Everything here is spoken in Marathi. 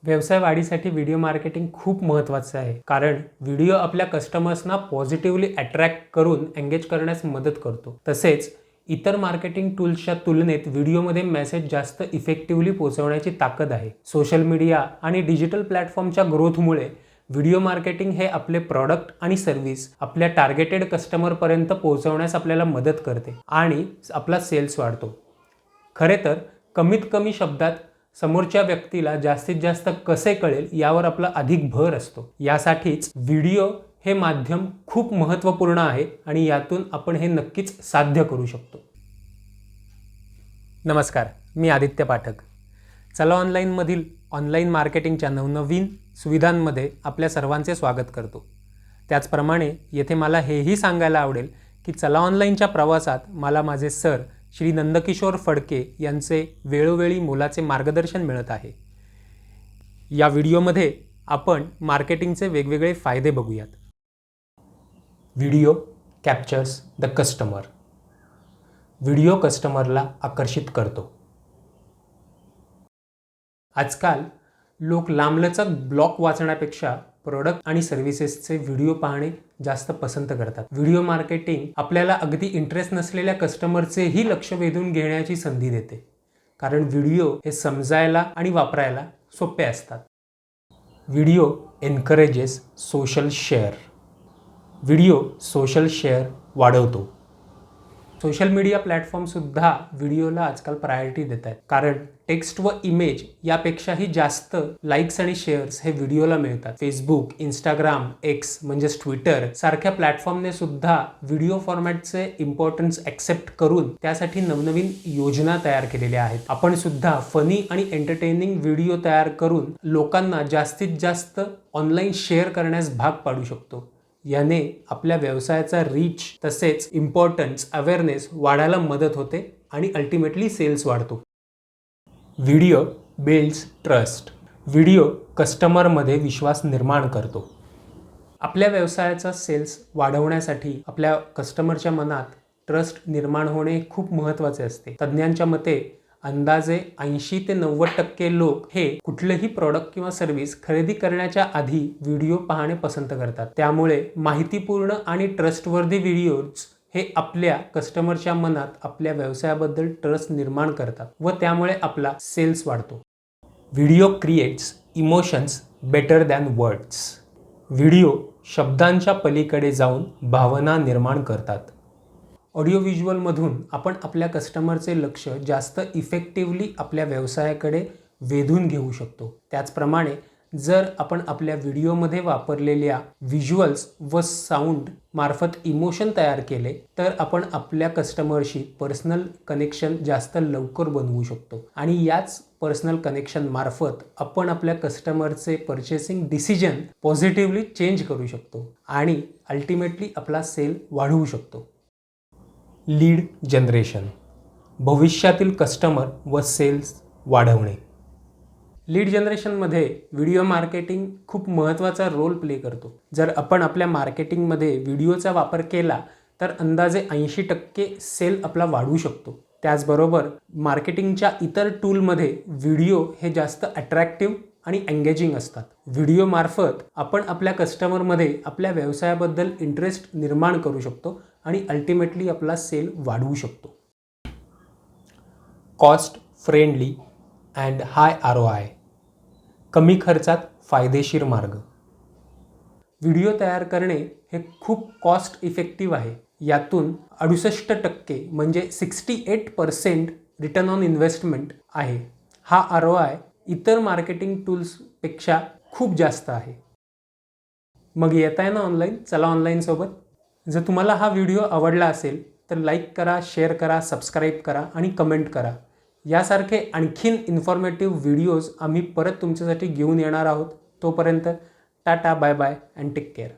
व्यवसाय वाढीसाठी व्हिडिओ मार्केटिंग खूप महत्त्वाचं आहे, कारण व्हिडिओ आपल्या कस्टमर्सना पॉझिटिव्हली अट्रॅक्ट करून एंगेज करण्यास मदत करतो। तसेच इतर मार्केटिंग टूल्सच्या तुलनेत व्हिडिओमध्ये मेसेज जास्त इफेक्टिव्हली पोहोचवण्याची ताकद आहे। सोशल मीडिया आणि डिजिटल प्लॅटफॉर्मच्या ग्रोथमुळे व्हिडिओ मार्केटिंग हे आपले प्रॉडक्ट आणि सर्व्हिस आपल्या टार्गेटेड कस्टमरपर्यंत पोहोचवण्यास आपल्याला मदत करते आणि आपला सेल्स वाढतो। खरे तर कमीत कमी शब्दात समोरच्या व्यक्तीला जास्तीत जास्त कसे कळेल यावर आपला अधिक भर असतो। यासाठीच व्हिडिओ हे माध्यम खूप महत्त्वपूर्ण आहे आणि यातून आपण हे नक्कीच साध्य करू शकतो। नमस्कार, मी आदित्य पाठक। चला ऑनलाईनमधील ऑनलाईन मार्केटिंगच्या नवनवीन सुविधांमध्ये आपल्या सर्वांचे स्वागत करतो। त्याचप्रमाणे येथे मला हेही सांगायला आवडेल की चला ऑनलाईनच्या प्रवासात मला माझे सर श्री नंदकिशोर फडके यांचे वेळोवेळी मोलाचे मार्गदर्शन मिळत आहे। या व्हिडिओमध्ये आपण मार्केटिंगचे वेगवेगळे फायदे बघूयात। Video captures the customer. Video कस्टमरला आकर्षित करतो। आजकाल लोक लांबलचक ब्लॉग वाचण्यापेक्षा प्रोडक्ट आणि सर्व्हिसेसचे व्हिडिओ पाहणे जास्त पसंत करतात। व्हिडिओ मार्केटिंग आपल्याला अगदी इंटरेस्ट नसलेल्या कस्टमरचेही लक्ष वेधून घेण्याची संधी देते, कारण व्हिडिओ हे समजायला आणि वापरायला सोपे असतात। Video encourages social share. Video social share वाढवतो। सोशल मीडिया प्लॅटफॉर्मसुद्धा व्हिडिओला आजकाल प्रायोरिटी देत आहेत, कारण टेक्स्ट व इमेज यापेक्षाही जास्त लाईक्स आणि शेअर्स हे व्हिडिओला मिळतात। फेसबुक, इंस्टाग्राम, एक्स म्हणजेच ट्विटर सारख्या प्लॅटफॉर्मने सुद्धा व्हिडिओ फॉर्मॅटचे इम्पॉर्टन्स ॲक्सेप्ट करून त्यासाठी नवनवीन योजना तयार केलेल्या आहेत। आपण सुद्धा फनी आणि एंटरटेनिंग व्हिडिओ तयार करून लोकांना जास्तीत जास्त ऑनलाईन शेअर करण्यास भाग पाडू शकतो। याने आपल्या व्यवसायाचा रीच तसेच इम्पॉर्टन्स अवेअरनेस वाढायला मदत होते आणि अल्टिमेटली सेल्स वाढतो। Video builds trust. व्हिडिओ कस्टमरमध्ये विश्वास निर्माण करतो। आपल्या व्यवसायाचा सेल्स वाढवण्यासाठी आपल्या कस्टमरच्या मनात ट्रस्ट निर्माण होणे खूप महत्त्वाचे असते। तज्ञांच्या मते अंदाजे 80 ते 90% लोक हे कुठलेही प्रॉडक्ट किंवा सर्व्हिस खरेदी करण्याच्या आधी व्हिडिओ पाहणे पसंत करतात। त्यामुळे माहितीपूर्ण आणि ट्रस्टवर्दी व्हिडिओज हे आपल्या कस्टमरच्या मनात आपल्या व्यवसायाबद्दल ट्रस्ट निर्माण करतात व त्यामुळे आपला सेल्स वाढतो। Video creates emotions better than words. Video शब्दांच्या पलीकडे जाऊन भावना निर्माण करतात। ऑडिओ व्हिज्युअलमधून आपण आपल्या कस्टमरचे लक्ष जास्त इफेक्टिव्हली आपल्या व्यवसायाकडे वेधून घेऊ शकतो। त्याचप्रमाणे जर आपण आपल्या व्हिडिओमध्ये वापरलेल्या व्हिज्युअल्स व साऊंड मार्फत इमोशन तयार केले तर आपण आपल्या कस्टमरशी पर्सनल कनेक्शन जास्त लवकर बनवू शकतो आणि याच पर्सनल कनेक्शन मार्फत आपण आपल्या कस्टमरचे पर्चेसिंग डिसिजन पॉझिटिव्हली चेंज करू शकतो आणि अल्टिमेटली आपला सेल वाढवू शकतो। Lead generation. भविष्यातील कस्टमर व सेल्स वाढवणे। लीड जनरेशनमध्ये व्हिडिओ मार्केटिंग खूप महत्त्वाचा रोल प्ले करतो। जर आपण आपल्या मार्केटिंगमध्ये व्हिडिओचा वापर केला तर अंदाजे 80% सेल आपला वाढवू शकतो। त्याचबरोबर मार्केटिंगच्या इतर टूलमध्ये व्हिडिओ हे जास्त अट्रॅक्टिव्ह आणि एंगेजिंग असतात। व्हिडिओ मार्फत आपण आपल्या कस्टमरमध्ये आपल्या व्यवसायाबद्दल इंटरेस्ट निर्माण करू शकतो आणि अल्टिमेटली आपला सेल वाढवू शकतो। Cost friendly and high ROI। कमी खर्चात फायदेशीर मार्ग। व्हिडिओ तयार करणे हे खूप कॉस्ट इफेक्टिव्ह आहे। यातून 68% म्हणजे 68% रिटर्न ऑन इन्व्हेस्टमेंट आहे। हा ROI इतर मार्केटिंग टूल्सपेक्षा खूप जास्त आहे। मग येत आहे ना ऑनलाईन? चला ऑनलाईन सोबत। जर तुम्हाला हा व्हिडिओ आवडला असेल तर लाईक करा, शेअर करा, सबस्क्राईब करा आणि कमेंट करा। यासारखे आणखीन इन्फॉर्मेटिव्ह व्हिडिओज आम्ही परत तुमच्यासाठी घेऊन येणार आहोत। तोपर्यंत tata, bye bye and take care.